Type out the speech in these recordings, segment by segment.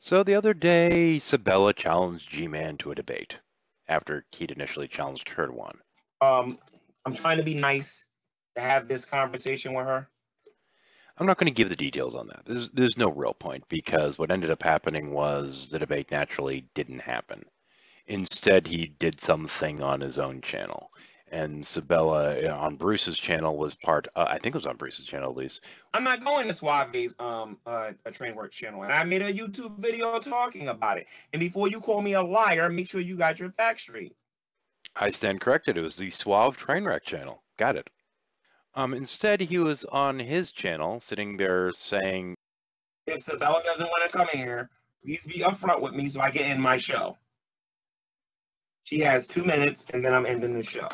So the other day, Sabella challenged Gman to a debate after he'd initially challenged her to one. I'm trying to be nice to have this conversation with her. I'm not going to give the details on that. There's no real point because what ended up happening was the debate naturally didn't happen. Instead, he did something on his own channel. And Sabella on Bruce's channel was I think it was on Bruce's channel at least. I'm not going to Suave's a Trainwork channel, and I made a YouTube video talking about it. And before you call me a liar, make sure you got your facts straight. I stand corrected. It was the Suave Trainwreck channel. Got it. Instead, he was on his channel sitting there saying, if Sabella doesn't want to come in here, please be upfront with me so I get in my show. She has 2 minutes, and then I'm ending the show.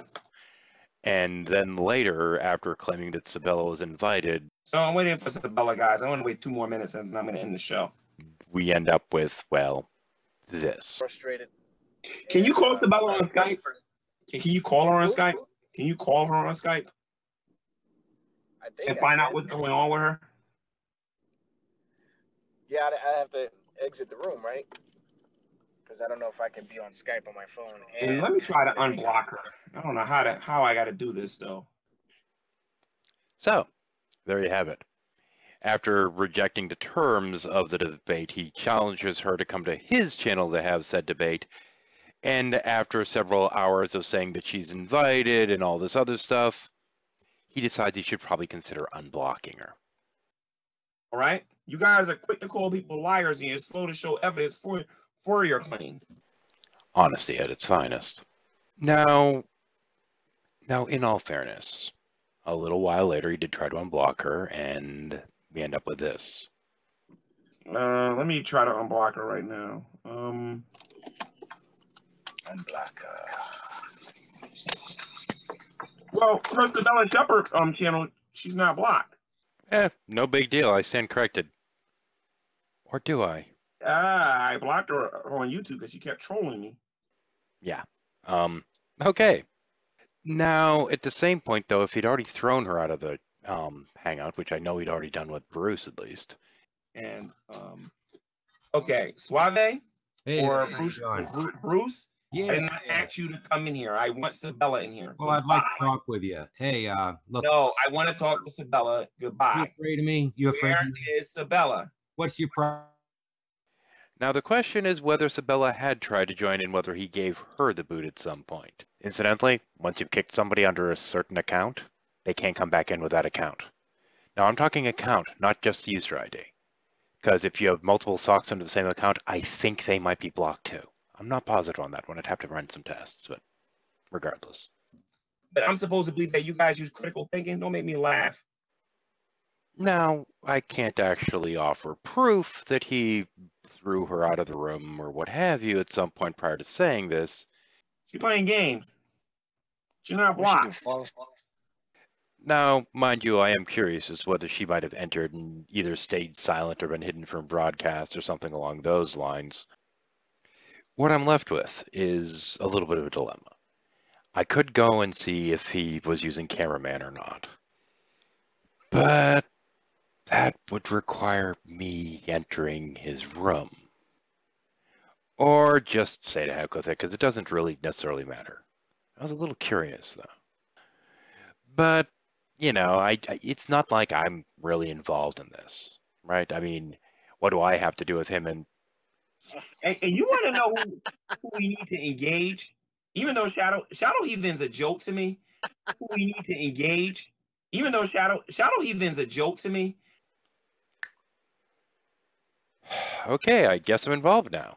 And then later, after claiming that Sabella was invited... So I'm waiting for Sabella, guys. I want to wait 2 more minutes, and then I'm going to end the show. We end up with, well, this. Frustrated. Can you call Sabella on Skype? Can you call her on Skype? Can you call her on Skype? I think and find out what's going on with her? Yeah, I have to exit the room, right? Because I don't know if I can be on Skype on my phone. And let me try to unblock her. I don't know how I got to do this, though. So, there you have it. After rejecting the terms of the debate, he challenges her to come to his channel to have said debate. And after several hours of saying that she's invited and all this other stuff, he decides he should probably consider unblocking her. All right? You guys are quick to call people liars and you're slow to show evidence for your claim. Honesty at its finest. Now, in all fairness, a little while later he did try to unblock her, and we end up with this. Let me try to unblock her right now. Unblock her. Well, first the Bella Shepherd channel, she's not blocked. No big deal. I stand corrected. Or do I? I blocked her on YouTube because she kept trolling me. Yeah. Okay. Now, at the same point, though, if he'd already thrown her out of the hangout, which I know he'd already done with Bruce, at least. And, okay, Suave or Bruce? Yeah, I did not ask you to come in here. I want Sabella in here. Well, Goodbye. I'd like to talk with you. Hey, look. No, I want to talk to Sabella. Goodbye. You afraid of me? You afraid of me? Where is Sabella? What's your problem? Now, the question is whether Sabella had tried to join in, whether he gave her the boot at some point. Incidentally, once you've kicked somebody under a certain account, they can't come back in with that account. Now, I'm talking account, not just user ID. Because if you have multiple socks under the same account, I think they might be blocked too. I'm not positive on that one. I'd have to run some tests, but regardless. But I'm supposed to believe that you guys use critical thinking? Don't make me laugh. Now, I can't actually offer proof that he threw her out of the room or what have you at some point prior to saying this. She's playing games. She's not blocked. Now, mind you, I am curious as to whether she might have entered and either stayed silent or been hidden from broadcast or something along those lines. What I'm left with is a little bit of a dilemma. I could go and see if he was using cameraman or not. But that would require me entering his room. Or just say to heck with it, because it doesn't really necessarily matter. I was a little curious, though. But, you know, it's not like I'm really involved in this, right? I mean, what do I have to do with him? And you want to know who we need to engage? Even though Shadow Heathen's a joke to me, who we need to engage? Even though Shadow Heathen's a joke to me. Okay, I guess I'm involved now.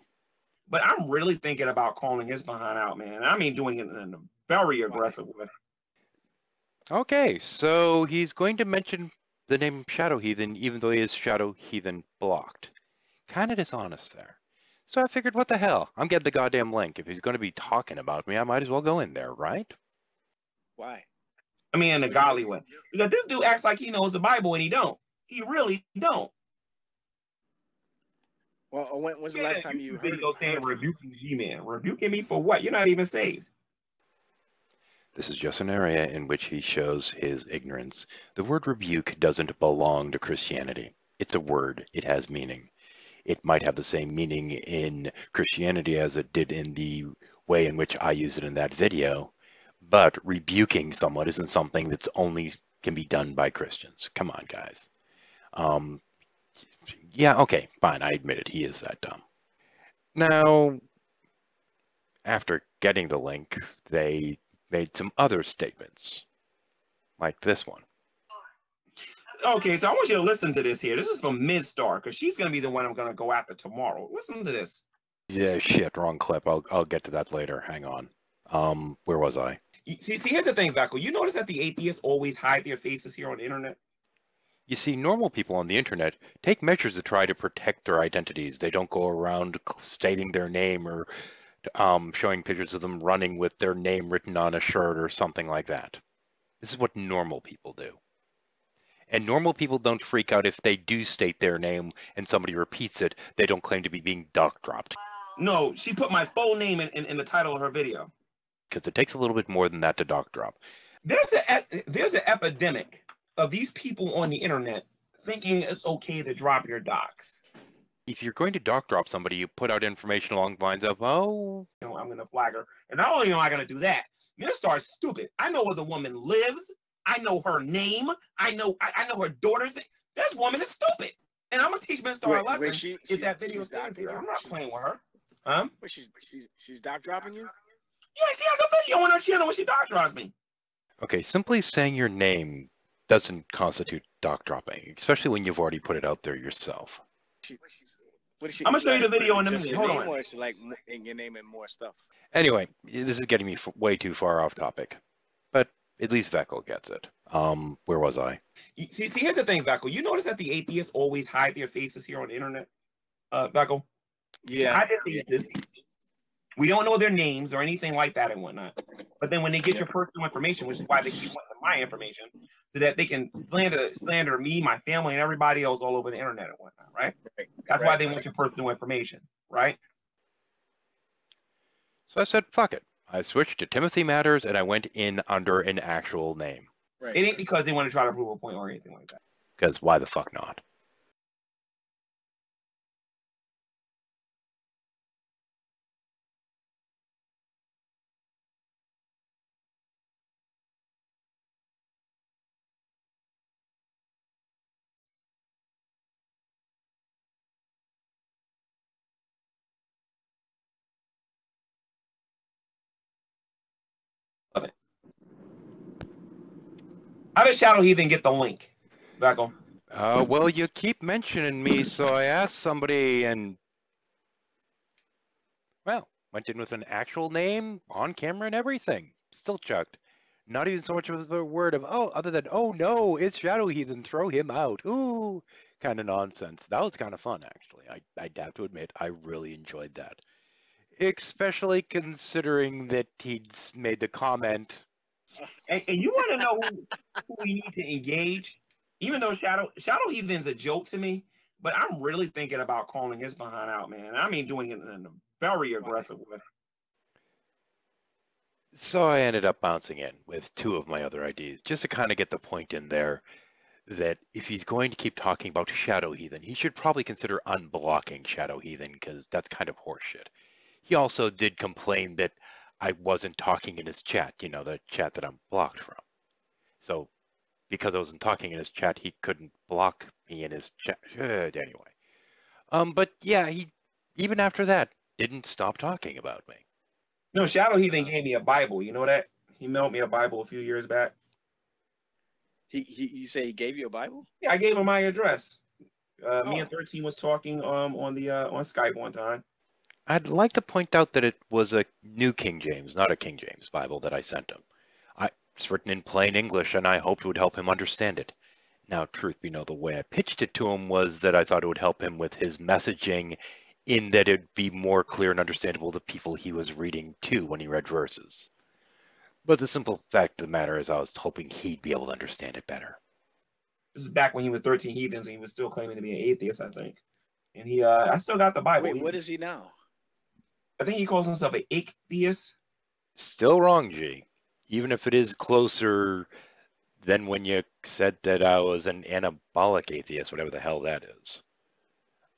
But I'm really thinking about calling his behind out, man. I mean, doing it in a very aggressive way. Okay, so he's going to mention the name Shadow Heathen, even though he is Shadow Heathen blocked. Kind of dishonest there. So I figured, what the hell? I'm getting the goddamn link. If he's going to be talking about me, I might as well go in there, right? Why? I mean, in a godly way. Because this dude acts like he knows the Bible and he don't. He really don't. Well, when's the last time you heard saying rebuking G-Man? Rebuking me for what? You're not even saved. This is just an area in which he shows his ignorance. The word rebuke doesn't belong to Christianity. It's a word. It has meaning. it might have the same meaning in Christianity as it did in the way in which I use it in that video. But rebuking someone isn't something that's only can be done by Christians. Come on, guys. Yeah, okay, fine. I admit it. He is that dumb. Now, after getting the link, they made some other statements, like this one. Okay, so I want you to listen to this here. This is from Midstar, because she's going to be the one I'm going to go after tomorrow. Listen to this. Yeah, shit, wrong clip. I'll get to that later. Hang on. Where was I? See, here's the thing, Vaco. You notice that the atheists always hide their faces here on the internet? You see, normal people on the internet take measures to try to protect their identities. They don't go around stating their name or showing pictures of them running with their name written on a shirt or something like that. This is what normal people do. And normal people don't freak out if they do state their name and somebody repeats it. They don't claim to be being dock dropped. No, she put my full name in the title of her video. Because it takes a little bit more than that to dock drop. There's an epidemic of these people on the internet thinking it's okay to drop your docs. If you're going to dock drop somebody, you put out information along the lines of, oh, I'm going to flag her. And not only am I going to do that, Midstar's stupid. I know where the woman lives. I know her name. I know her daughter's name. This woman is stupid. And I'm going to teach Midstar a lesson if that video is down here. I'm not playing with her. Huh? But she's dock dropping you? Yeah, she has a video on her channel when she dock drops me. Okay, simply saying your name doesn't constitute dock dropping, especially when you've already put it out there yourself. I'm going to show you the video in a minute. Hold on. Or it's like in your name and more stuff. Anyway, this is getting me way too far off topic, but at least Veckel gets it. Where was I? See, here's the thing, Veckel. You notice that the atheists always hide their faces here on the internet, Veckel? Yeah. Hide their faces. We don't know their names or anything like that and whatnot. But then when they get your personal information, which is why they keep wanting my information, so that they can slander me, my family, and everybody else all over the internet and whatnot, right? That's why they want your personal information, right? So I said, fuck it. I switched to Timothy Matters and I went in under an actual name. Right. It ain't because they want to try to prove a point or anything like that. Because why the fuck not? Love it. How did Shadow Heathen get the link, Veckel? Well, you keep mentioning me, so I asked somebody and, well, went in with an actual name, on camera and everything. Still chucked. Not even so much of the word of, oh, other than, oh no, it's Shadow Heathen, throw him out. Ooh, kind of nonsense. That was kind of fun, actually. I have to admit, I really enjoyed that. Especially considering that he'd made the comment. And you want to know who we need to engage? Even though Shadow Heathen's a joke to me, but I'm really thinking about calling his behind out, man. I mean, doing it in a very aggressive way. So I ended up bouncing in with two of my other ideas, just to kind of get the point in there that if he's going to keep talking about Shadow Heathen, he should probably consider unblocking Shadow Heathen, because that's kind of horseshit. He also did complain that I wasn't talking in his chat, you know, the chat that I'm blocked from. So because I wasn't talking in his chat, he couldn't block me in his chat. Anyway. But yeah, he, even after that, didn't stop talking about me. No, Shadow Heathen gave me a Bible. You know that? He mailed me a Bible a few years back. He said he gave you a Bible? Yeah, I gave him my address. Me and 13 was talking on Skype one time. I'd like to point out that it was a New King James, not a King James Bible that I sent him. It's written in plain English, and I hoped it would help him understand it. Now, truth be known, the way I pitched it to him was that I thought it would help him with his messaging, in that it'd be more clear and understandable to people he was reading to when he read verses. But the simple fact of the matter is I was hoping he'd be able to understand it better. This is back when he was 13 Heathens and he was still claiming to be an atheist, I think. And I still got the Bible. Wait, what is he now? I think he calls himself an atheist. Still wrong, G. Even if it is closer than when you said that I was an anabolic atheist, whatever the hell that is.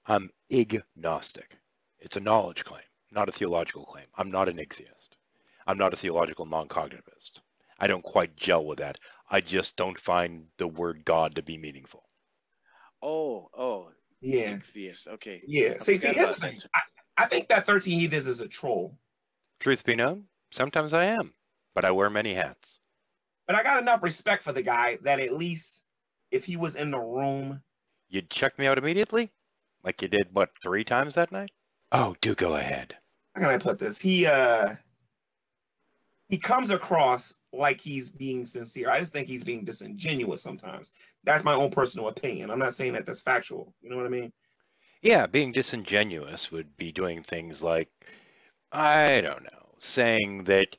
I'm agnostic. It's a knowledge claim, not a theological claim. I'm not an atheist. I'm not a theological non-cognitivist. I don't quite gel with that. I just don't find the word God to be meaningful. Oh, Yeah. atheist. Okay. Yeah. I See, forgot here's about the thing. that. I think that 13 Heathens is a troll. Truth be known, sometimes I am, but I wear many hats. But I got enough respect for the guy that at least if he was in the room. You'd check me out immediately? Like you did, what, 3 times that night? Oh, do go ahead. How can I put this? He comes across like he's being sincere. I just think he's being disingenuous sometimes. That's my own personal opinion. I'm not saying that that's factual. You know what I mean? Yeah, being disingenuous would be doing things like, I don't know, saying that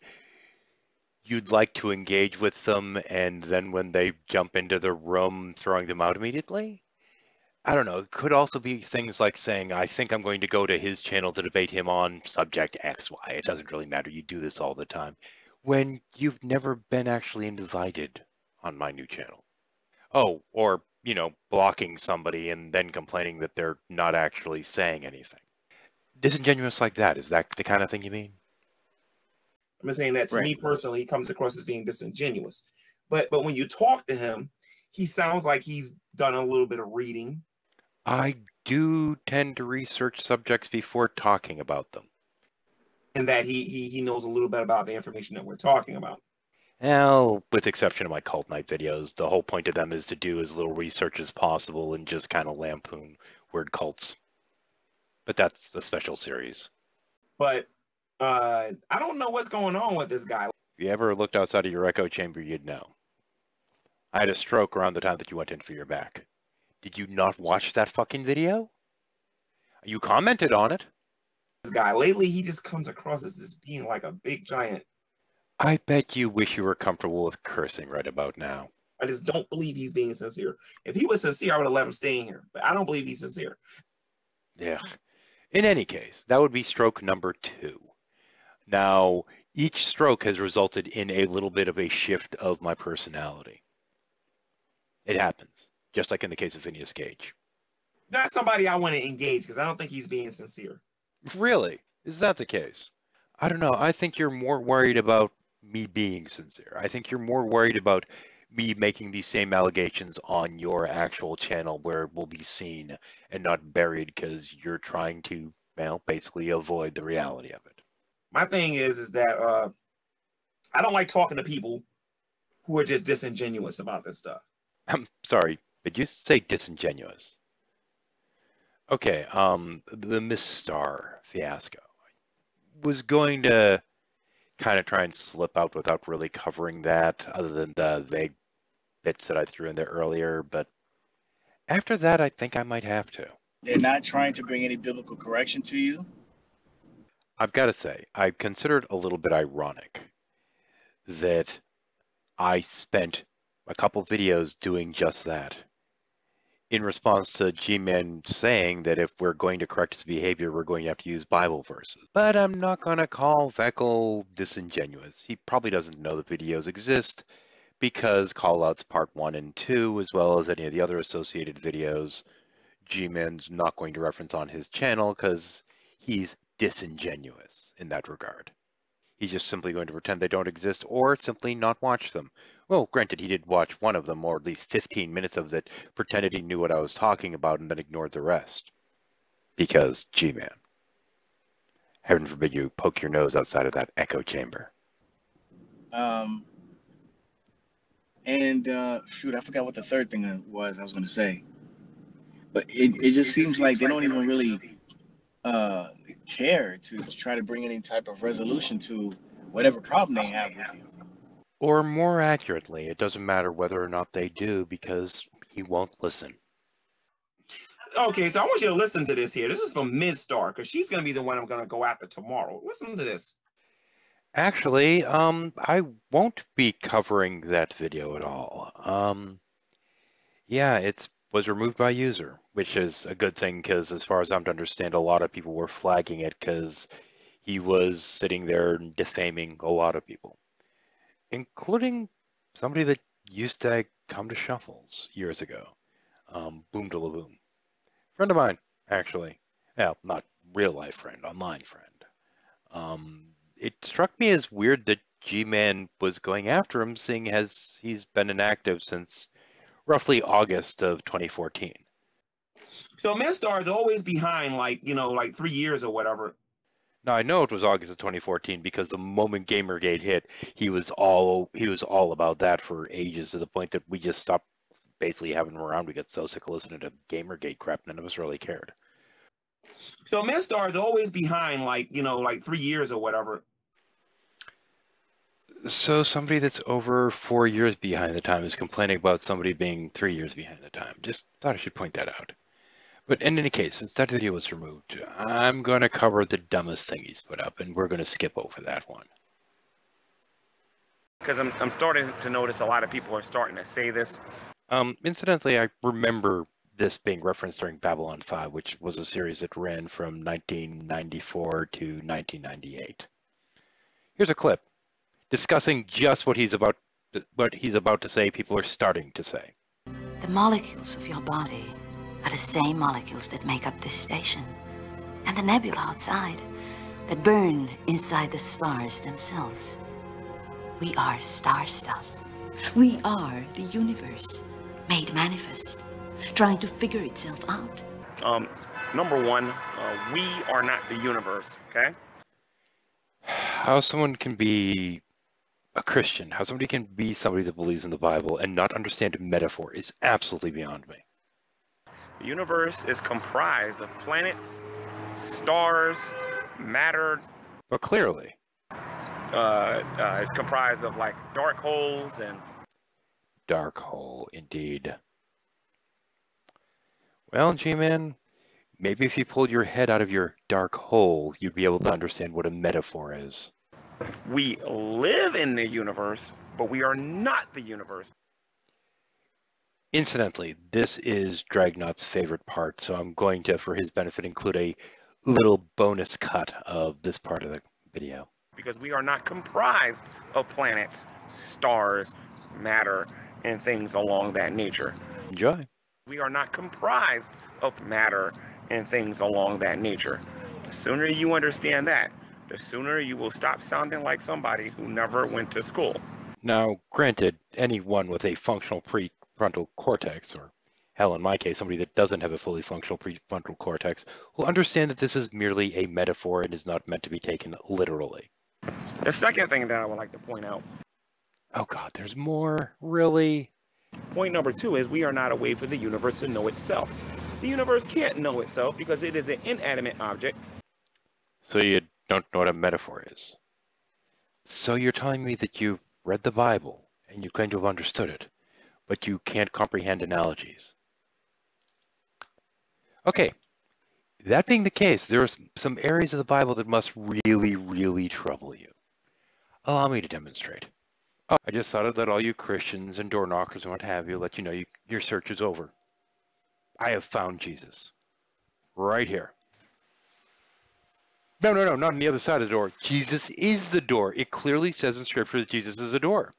you'd like to engage with them and then when they jump into the room, throwing them out immediately? I don't know. It could also be things like saying, I think I'm going to go to his channel to debate him on subject X, Y. It doesn't really matter. You do this all the time. When you've never been actually invited on my new channel. Oh, or, blocking somebody and then complaining that they're not actually saying anything. Disingenuous like that, is that the kind of thing you mean? I'm just saying that to Right. me personally, he comes across as being disingenuous. But when you talk to him, he sounds like he's done a little bit of reading. I do tend to research subjects before talking about them. And that he knows a little bit about the information that we're talking about. Well, with exception of my cult night videos, the whole point of them is to do as little research as possible and just kind of lampoon word cults. But that's a special series. But I don't know what's going on with this guy. If you ever looked outside of your echo chamber, you'd know. I had a stroke around the time that you went in for your back. Did you not watch that fucking video? You commented on it. This guy lately, he just comes across as just being like a big giant. I bet you wish you were comfortable with cursing right about now. I just don't believe he's being sincere. If he was sincere, I would have let him stay in here. But I don't believe he's sincere. Yeah. In any case, that would be stroke number 2. Now, each stroke has resulted in a little bit of a shift of my personality. It happens, just like in the case of Phineas Gage. That's somebody I want to engage because I don't think he's being sincere. Really? Is that the case? I don't know. I think you're more worried about me being sincere. I think you're more worried about me making these same allegations on your actual channel where it will be seen and not buried because you're trying to, basically avoid the reality of it. My thing is that I don't like talking to people who are just disingenuous about this stuff. I'm sorry, did you say disingenuous? Okay, the Miss Star fiasco. Was going to kind of try and slip out without really covering that, other than the vague bits that I threw in there earlier, but after that, I think I might have to. They're not trying to bring any biblical correction to you. I've got to say, I consider it a little bit ironic that I spent a couple videos doing just that in response to Gman saying that if we're going to correct his behavior, we're going to have to use Bible verses. But I'm not going to call Veckel disingenuous. He probably doesn't know the videos exist because callouts part 1 and 2, as well as any of the other associated videos, Gman's not going to reference on his channel because he's disingenuous in that regard. He's just simply going to pretend they don't exist or simply not watch them. Well, granted, he did watch one of them, or at least 15 minutes of it, pretended he knew what I was talking about, and then ignored the rest. Because, G-Man, heaven forbid you poke your nose outside of that echo chamber. Shoot, I forgot what the third thing was I was going to say. But it just seems like they don't even really care to try to bring any type of resolution to whatever problem they have with you. Or more accurately, it doesn't matter whether or not they do because he won't listen. Okay, so I want you to listen to this here. This is from Ms. Star because she's going to be the one I'm going to go after tomorrow. Listen to this. Actually, I won't be covering that video at all. Yeah, it was removed by user, which is a good thing because as far as I'm to understand, a lot of people were flagging it because he was sitting there defaming a lot of people, including somebody that used to come to Shuffles years ago. Boom de la boom. Friend of mine. actually. Well, not real life friend, online friend. It struck me as weird that G-Man was going after him, seeing as he's been inactive since roughly August of 2014. So Minstar is always behind, like, like 3 years or whatever. Now I know it was August of 2014 because the moment Gamergate hit, he was all about that for ages, to the point that we just stopped basically having him around. We got so sick of listening to Gamergate crap, none of us really cared. So Minstar is always behind, like, like 3 years or whatever. So somebody that's over 4 years behind the time is complaining about somebody being 3 years behind the time. Just thought I should point that out. But in any case, since that video was removed, I'm going to cover the dumbest thing he's put up, and we're going to skip over that one. Because I'm starting to notice a lot of people are starting to say this. Incidentally, I remember this being referenced during Babylon 5, which was a series that ran from 1994 to 1998. Here's a clip discussing just what he's about to say. People are starting to say. The molecules of your body are the same molecules that make up this station, and the nebula outside that burn inside the stars themselves. We are star stuff. We are the universe made manifest, trying to figure itself out. Number one, we are not the universe, okay? How someone can be a Christian, how somebody can be somebody that believes in the Bible and not understand metaphor is absolutely beyond me. The universe is comprised of planets, stars, matter. But clearly. It's comprised of like dark holes and... Dark hole, indeed. Well, G-Man, maybe if you pulled your head out of your dark hole, you'd be able to understand what a metaphor is. We live in the universe, but we are not the universe. Incidentally, this is Dragnot's favorite part, so I'm going to, for his benefit, include a little bonus cut of this part of the video. Because we are not comprised of planets, stars, matter, and things along that nature. Enjoy. We are not comprised of matter and things along that nature. The sooner you understand that, the sooner you will stop sounding like somebody who never went to school. Now, granted, anyone with a functional prefrontal cortex, or hell, in my case, somebody that doesn't have a fully functional prefrontal cortex, will understand that this is merely a metaphor and is not meant to be taken literally. The second thing that I would like to point out. Oh God, there's more? Really? Point number two is we are not a way for the universe to know itself. The universe can't know itself because it is an inanimate object. So you don't know what a metaphor is. So you're telling me that you've read the Bible and you claim to have understood it, but you can't comprehend analogies. Okay, that being the case, there are some areas of the Bible that must really, really trouble you. Allow me to demonstrate. Oh, I just thought I'd let all you Christians and door knockers and what have you, let you know your search is over. I have found Jesus. Right here. No, not on the other side of the door. Jesus is the door. It clearly says in Scripture that Jesus is a door.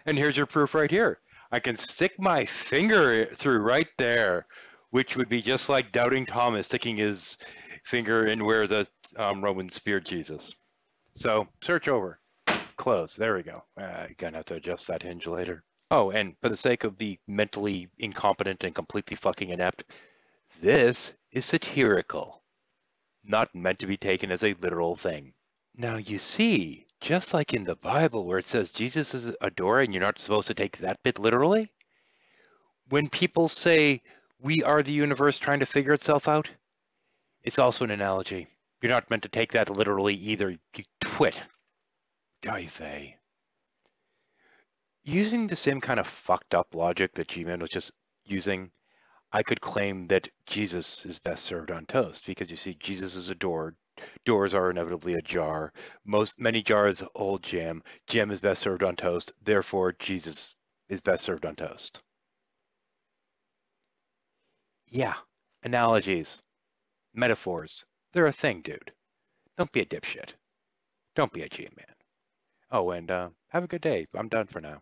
And here's your proof right here. I can stick my finger through right there, which would be just like doubting Thomas sticking his finger in where the Romans speared Jesus. So, search over. Close. There we go. I'm going to have to adjust that hinge later. Oh, and for the sake of the mentally incompetent and completely fucking inept, this is satirical, not meant to be taken as a literal thing. Now, you see, just like in the Bible where it says Jesus is a door and you're not supposed to take that bit literally, when people say we are the universe trying to figure itself out, it's also an analogy. You're not meant to take that literally either, you twit. Oy vey. Using the same kind of fucked up logic that G-Man was just using, I could claim that Jesus is best served on toast because you see, Jesus is a door. Doors are inevitably ajar. Many jars hold jam. Jam is best served on toast. Therefore, Jesus is best served on toast. Yeah, analogies, metaphors, they're a thing, dude. Don't be a dipshit. Don't be a G-Man. Oh, and have a good day. I'm done for now.